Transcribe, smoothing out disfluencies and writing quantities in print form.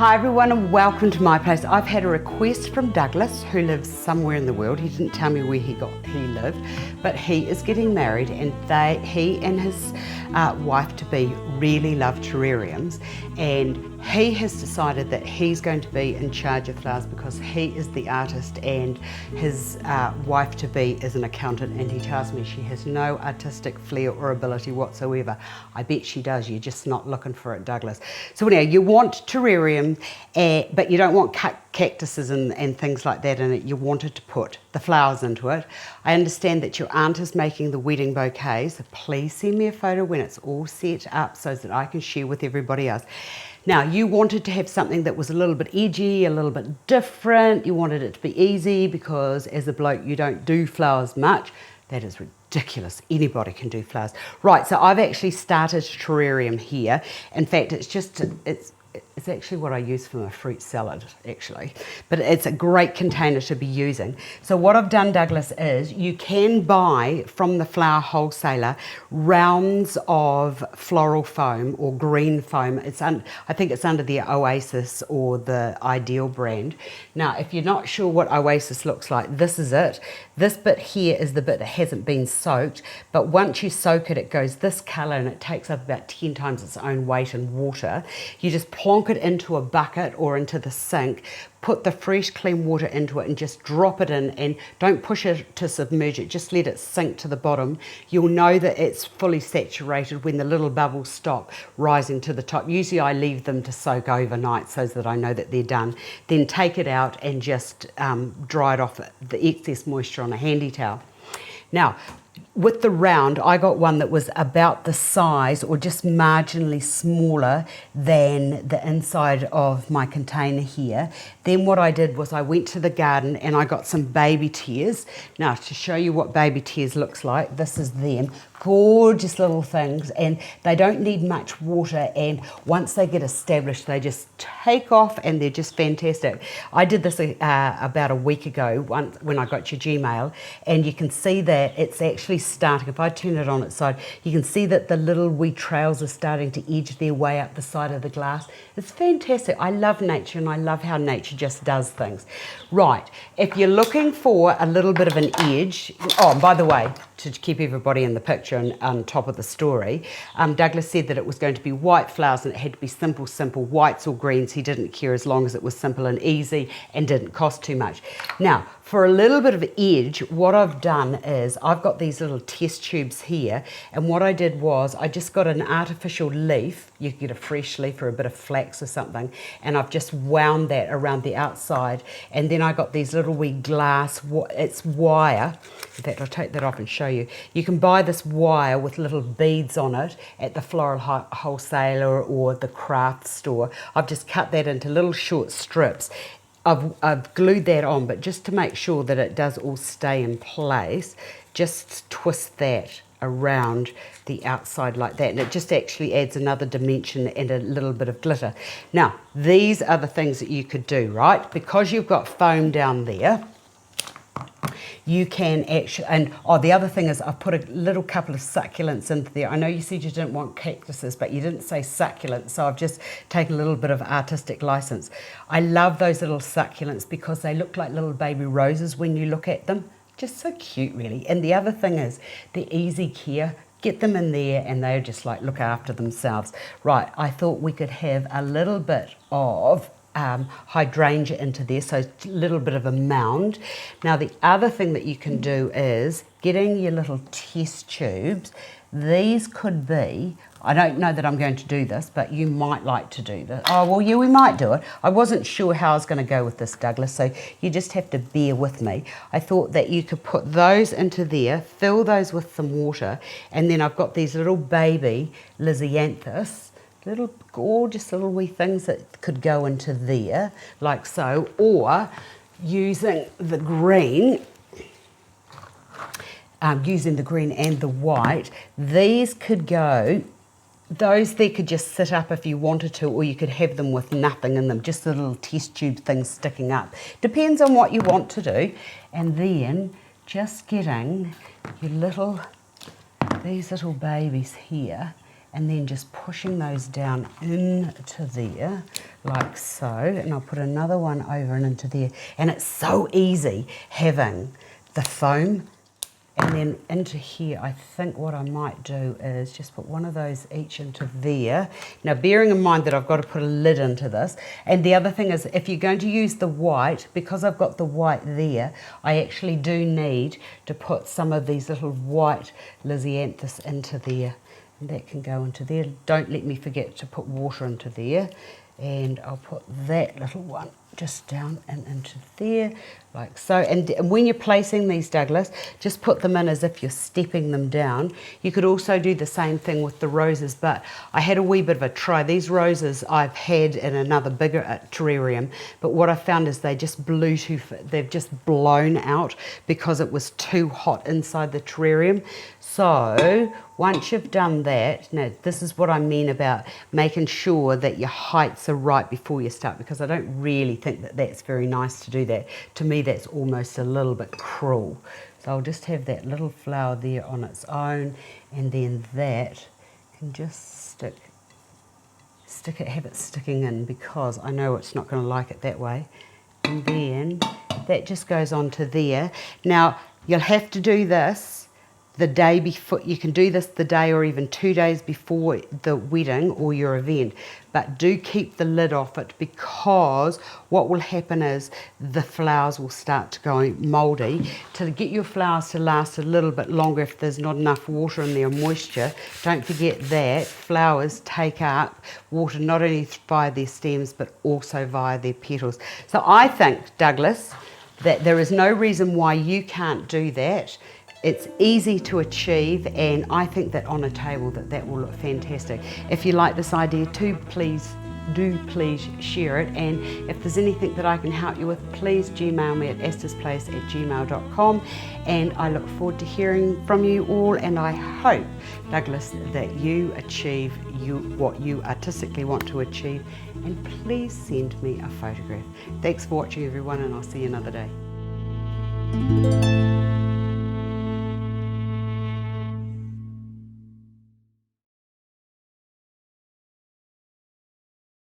Hi everyone and welcome to my place. I've had a request from Douglas, who lives somewhere in the world. He didn't tell me where he lived, but he is getting married, and he and his wife-to-be really love terrariums, and he has decided that he's going to be in charge of flowers because he is the artist and his wife-to-be is an accountant, and he tells me she has no artistic flair or ability whatsoever. I bet she does, you're just not looking for it, Douglas. So anyhow, you want terrarium, but you don't want cactuses and things like that in it. You wanted to put the flowers into it. I understand that your aunt is making the wedding bouquets, so please send me a photo when it's all set up so that I can share with everybody else. Now, you wanted to have something that was a little bit edgy, a little bit different. You wanted it to be easy because as a bloke you don't do flowers much. That is ridiculous. Anybody can do flowers. Right, so I've actually started a terrarium here. In fact, it's actually what I use for my fruit salad, actually. But it's a great container to be using. So what I've done, Douglas, is you can buy from the flower wholesaler rounds of floral foam or green foam. I think it's under the Oasis or the Ideal brand. Now, if you're not sure what Oasis looks like, this is it. This bit here is the bit that hasn't been soaked, but once you soak it, it goes this colour and it takes up about 10 times its own weight in water. You just plonk it into a bucket or into the sink, put the fresh clean water into it and just drop it in, and don't push it to submerge it, just let it sink to the bottom. You'll know that it's fully saturated when the little bubbles stop rising to the top. Usually I leave them to soak overnight so that I know that they're done. Then take it out and just dry it off, the excess moisture, on a handy towel. Now, with the round, I got one that was about the size or just marginally smaller than the inside of my container here. Then what I did was I went to the garden and I got some baby tears. Now, to show you what baby tears looks like, this is them. Gorgeous little things, and they don't need much water, and once they get established they just take off and they're just fantastic. I did this about a week ago when I got your Gmail, and you can see that it's actually starting. If I turn it on its side, you can see that the little wee trails are starting to edge their way up the side of the glass. It's fantastic. I love nature, and I love how nature just does things. Right, if you're looking for a little bit of an edge, oh, and by the way, to keep everybody in the picture and on top of the story, Douglas said that it was going to be white flowers and it had to be simple, whites or greens. He didn't care as long as it was simple and easy and didn't cost too much. Now, for a little bit of edge, what I've done is I've got these little test tubes here, and what I did was I just got an artificial leaf. You can get a fresh leaf or a bit of flax or something, and I've just wound that around the outside, and then I got these little wee glass, it's wire. In fact, I'll take that off and show you. You can buy this wire with little beads on it at the floral wholesaler or the craft store. I've just cut that into little short strips. I've glued that on, but just to make sure that it does all stay in place, just twist that around the outside like that, and it just actually adds another dimension and a little bit of glitter. Now, these are the things that you could do, right? Because you've got foam down there, you can actually, and the other thing is I've put a little couple of succulents into there. I know you said you didn't want cactuses, but you didn't say succulents, so I've just taken a little bit of artistic license. I love those little succulents because they look like little baby roses when you look at them. Just so cute, really. And the other thing is they're easy care. Get them in there and they just like look after themselves. Right, I thought we could have a little bit of hydrangea into there, so a little bit of a mound. Now, the other thing that you can do is getting your little test tubes. These could be, I don't know that I'm going to do this, but you might like to do this. Oh, well, yeah, we might do it. I wasn't sure how I was going to go with this, Douglas, so you just have to bear with me. I thought that you could put those into there, fill those with some water, and then I've got these little baby Lisianthus, little gorgeous little wee things that could go into there, like so, or using the green, using the green and the white, these could go, those there could just sit up if you wanted to, or you could have them with nothing in them, just the little test tube things sticking up. Depends on what you want to do. And then just getting your these little babies here, and then just pushing those down into there like so, and I'll put another one over and into there. And it's so easy having the foam. And then into here, I think what I might do is just put one of those each into there. Now, bearing in mind that I've got to put a lid into this. And the other thing is, if you're going to use the white, because I've got the white there, I actually do need to put some of these little white Lisianthus into there. And that can go into there. Don't let me forget to put water into there. And I'll put that little one just down and into there like so. And when you're placing these, Douglas, just put them in as if you're stepping them down. You could also do the same thing with the roses, but I had a wee bit of a try. These roses I've had in another bigger terrarium, but what I found is they just blew they've just blown out because it was too hot inside the terrarium. So once you've done that, now this is what I mean about making sure that your heights are right before you start, because I don't really think that that's very nice to do that. To me, that's almost a little bit cruel. So I'll just have that little flower there on its own, and then that can just stick it, have it sticking in, because I know it's not going to like it that way. And then that just goes onto there. Now, you'll have to do this the day before. You can do this the day or even 2 days before the wedding or your event, but do keep the lid off it, because what will happen is the flowers will start to go mouldy. To get your flowers to last a little bit longer, if there's not enough water in there, moisture, don't forget that flowers take up water not only via their stems but also via their petals. So I think, Douglas, that there is no reason why you can't do that. It's easy to achieve, and I think that on a table that will look fantastic. If you like this idea too, please share it, and if there's anything that I can help you with, please Gmail me at astarsplace@gmail.com, and I look forward to hearing from you all, and I hope, Douglas, that you achieve what you artistically want to achieve, and please send me a photograph. Thanks for watching, everyone, and I'll see you another day.